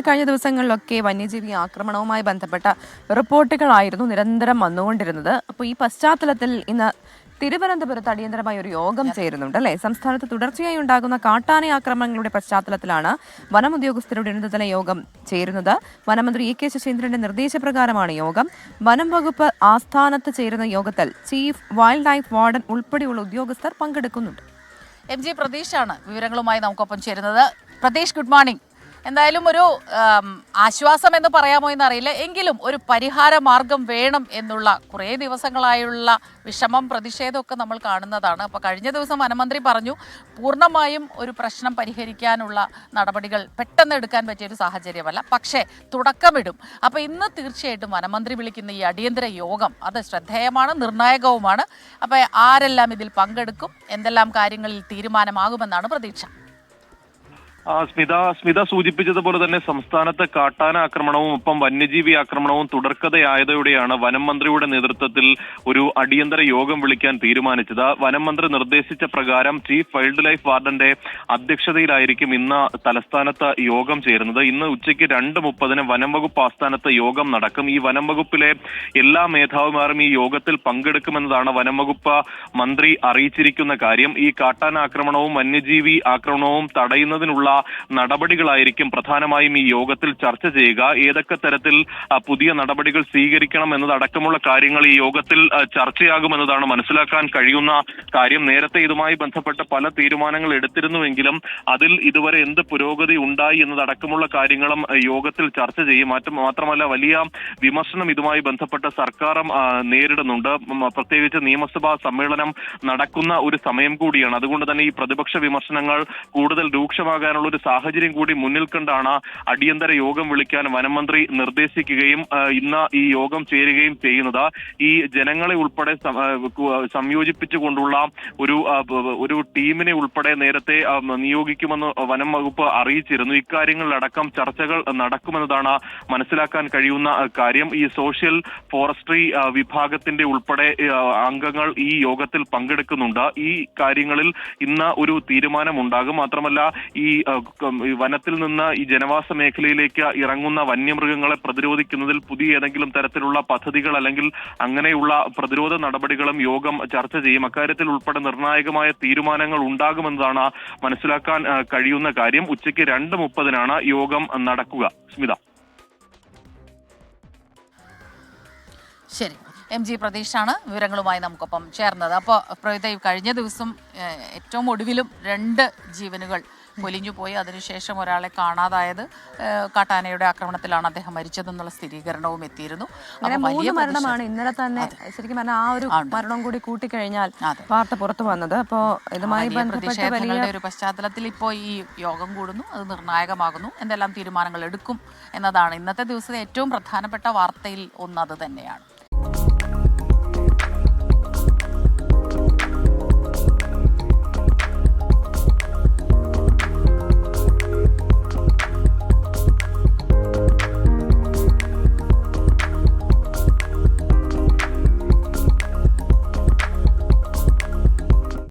കഴിഞ്ഞ ദിവസങ്ങളിലൊക്കെ വന്യജീവി ആക്രമണവുമായി ബന്ധപ്പെട്ട റിപ്പോർട്ടുകളായിരുന്നു നിരന്തരം വന്നുകൊണ്ടിരുന്നത്. അപ്പോൾ ഈ പശ്ചാത്തലത്തിൽ ഇന്ന് തിരുവനന്തപുരത്ത് അടിയന്തരമായ ഒരു യോഗം ചേരുന്നുണ്ട് അല്ലെ? സംസ്ഥാനത്ത് തുടർച്ചയായി ഉണ്ടാകുന്ന കാട്ടാന ആക്രമണങ്ങളുടെ പശ്ചാത്തലത്തിലാണ് വനം ഉദ്യോഗസ്ഥരുടെ ഉന്നതതല യോഗം ചേരുന്നത്. വനമന്ത്രി എ.കെ. ശശീന്ദ്രന്റെ നിർദ്ദേശപ്രകാരമാണ് യോഗം. വനം വകുപ്പ് ആസ്ഥാനത്ത് ചേരുന്ന യോഗത്തിൽ ചീഫ് വൈൽഡ് ലൈഫ് വാർഡൻ ഉൾപ്പെടെയുള്ള ഉദ്യോഗസ്ഥർ പങ്കെടുക്കുന്നുണ്ട്. MG പ്രതീഷാണ് വിവരങ്ങളുമായി നമുക്കൊപ്പം ചേരുന്നത്. Pratheesh, good morning. എന്തായാലും ഒരു ആശ്വാസം എന്ന് പറയാമോ എന്നറിയില്ല, എങ്കിലും ഒരു പരിഹാര മാർഗം വേണം എന്നുള്ള കുറേ ദിവസങ്ങളായുള്ള വിഷമം, പ്രതിഷേധമൊക്കെ നമ്മൾ കാണുന്നതാണ്. അപ്പോൾ കഴിഞ്ഞ ദിവസം വനമന്ത്രി പറഞ്ഞു പൂർണ്ണമായും ഒരു പ്രശ്നം പരിഹരിക്കാനുള്ള നടപടികൾ പെട്ടെന്ന് എടുക്കാൻ പറ്റിയൊരു സാഹചര്യമല്ല, പക്ഷേ തുടക്കമിടും. അപ്പോൾ ഇന്ന് തീർച്ചയായിട്ടും വനമന്ത്രി വിളിക്കുന്ന ഈ അടിയന്തര യോഗം അത് ശ്രദ്ധേയമാണ്, നിർണായകവുമാണ്. അപ്പോൾ ആരെല്ലാം ഇതിൽ പങ്കെടുക്കും, എന്തെല്ലാം കാര്യങ്ങളിൽ തീരുമാനമാകുമെന്നാണ് പ്രതീക്ഷ? സ്മിത സൂചിപ്പിച്ചതുപോലെ തന്നെ സംസ്ഥാനത്ത് കാട്ടാന ആക്രമണവും ഒപ്പം വന്യജീവി ആക്രമണവും തുടർക്കഥയായതോടെയാണ് വനം മന്ത്രിയുടെ നേതൃത്വത്തിൽ ഒരു അടിയന്തര യോഗം വിളിക്കാൻ തീരുമാനിച്ചത്. വനം മന്ത്രി നിർദ്ദേശിച്ച പ്രകാരം ചീഫ് വൈൽഡ് ലൈഫ് വാർഡന്റെ അധ്യക്ഷതയിലായിരിക്കും ഇന്ന് തലസ്ഥാനത്ത് യോഗം ചേരുന്നത്. ഇന്ന് ഉച്ചയ്ക്ക് 2:30 വനം വകുപ്പ് ആസ്ഥാനത്ത് യോഗം നടക്കും. ഈ വനം വകുപ്പിലെ എല്ലാ മേധാവിമാരും ഈ യോഗത്തിൽ പങ്കെടുക്കുമെന്നതാണ് വനം വകുപ്പ് മന്ത്രി അറിയിച്ചിരിക്കുന്ന കാര്യം. ഈ കാട്ടാന ആക്രമണവും വന്യജീവി ആക്രമണവും തടയുന്നതിനുള്ള നടപടികളായിരിക്കും പ്രധാനമായും ഈ യോഗത്തിൽ ചർച്ച ചെയ്യുക. ഏതൊക്കെ തരത്തിൽ പുതിയ നടപടികൾ സ്വീകരിക്കണം എന്നതടക്കമുള്ള കാര്യങ്ങൾ ഈ യോഗത്തിൽ ചർച്ചയാകുമെന്നതാണ് മനസ്സിലാക്കാൻ കഴിയുന്ന കാര്യം. നേരത്തെ ഇതുമായി ബന്ധപ്പെട്ട പല തീരുമാനങ്ങൾ എടുത്തിരുന്നുവെങ്കിലും അതിൽ ഇതുവരെ എന്ത് പുരോഗതി ഉണ്ടായി എന്നതടക്കമുള്ള കാര്യങ്ങളും യോഗത്തിൽ ചർച്ച ചെയ്യും. മാത്രമല്ല വലിയ വിമർശനം ഇതുമായി ബന്ധപ്പെട്ട സർക്കാരും നേരിടുന്നുണ്ട്. പ്രത്യേകിച്ച് നിയമസഭാ സമ്മേളനം നടക്കുന്ന ഒരു സമയം കൂടിയാണ്. അതുകൊണ്ട് തന്നെ ഈ പ്രതിപക്ഷ വിമർശനങ്ങൾ കൂടുതൽ രൂക്ഷമാകാനുള്ള ഒരു സാഹചര്യം കൂടി മുന്നിൽ കണ്ടാണ് അടിയന്തര യോഗം വിളിക്കാൻ വനമന്ത്രി നിർദ്ദേശിക്കുകയും ഇന്ന് ഈ യോഗം ചേരുകയും ചെയ്യുന്നത്. ഈ ജനങ്ങളെ ഉൾപ്പെടെ സംയോജിപ്പിച്ചുകൊണ്ടുള്ള ഒരു ടീമിനെ ഉൾപ്പെടെ നേരത്തെ നിയോഗിക്കുമെന്ന് വനം വകുപ്പ് അറിയിച്ചിരുന്നു. ഇക്കാര്യങ്ങളിലടക്കം ചർച്ചകൾ നടക്കുമെന്നതാണ് മനസ്സിലാക്കാൻ കഴിയുന്ന കാര്യം. ഈ സോഷ്യൽ ഫോറസ്ട്രി വിഭാഗത്തിന്റെ ഉൾപ്പെടെ അംഗങ്ങൾ ഈ യോഗത്തിൽ പങ്കെടുക്കുന്നുണ്ട്. ഈ കാര്യങ്ങളിൽ ഇന്ന് ഒരു തീരുമാനമുണ്ടാകും. മാത്രമല്ല ഈ വനത്തിൽ നിന്ന് ഈ ജനവാസ മേഖലയിലേക്ക് ഇറങ്ങുന്ന വന്യമൃഗങ്ങളെ പ്രതിരോധിക്കുന്നതിൽ പുതിയ ഏതെങ്കിലും തരത്തിലുള്ള പദ്ധതികൾ അല്ലെങ്കിൽ അങ്ങനെയുള്ള പ്രതിരോധ നടപടികളും യോഗം ചർച്ച ചെയ്യും. അക്കാര്യത്തിൽ ഉൾപ്പെടെ നിർണായകമായ തീരുമാനങ്ങൾ ഉണ്ടാകുമെന്നതാണ് മനസ്സിലാക്കാൻ കഴിയുന്ന കാര്യം. ഉച്ചയ്ക്ക് 2:30 യോഗം നടക്കുക. സ്മിത. ശരി, MG പ്രതീഷാണ് വിവരങ്ങളുമായി നമുക്കൊപ്പം ചേർന്നത്. അപ്പോൾ കഴിഞ്ഞ ദിവസം ഏറ്റവും ഒടുവിലും 2 ജീവനുകൾ പൊലിഞ്ഞു പോയി. അതിനുശേഷം ഒരാളെ കാണാതായത് കാട്ടാനയുടെ ആക്രമണത്തിലാണ് അദ്ദേഹം മരിച്ചതെന്നുള്ള സ്ഥിരീകരണവും എത്തിയിരുന്നു. വലിയ മരണമാണ് ഇന്നലെ തന്നെ. ശരിക്കും പറഞ്ഞാൽ ആ ഒരു മരണം കൂടി കൂട്ടിക്കഴിഞ്ഞാൽ വാർത്ത പുറത്തു വന്നത്. അപ്പോൾ ഇതുമായി പ്രതിഷേധങ്ങളുടെ ഒരു പശ്ചാത്തലത്തിൽ ഇപ്പോൾ ഈ യോഗം കൂടുന്നു, അത് നിർണായകമാകുന്നു. എന്തെല്ലാം തീരുമാനങ്ങൾ എടുക്കും എന്നതാണ് ഇന്നത്തെ ദിവസത്തെ ഏറ്റവും പ്രധാനപ്പെട്ട വാർത്തയിൽ ഒന്ന്. അത് തന്നെയാണ്.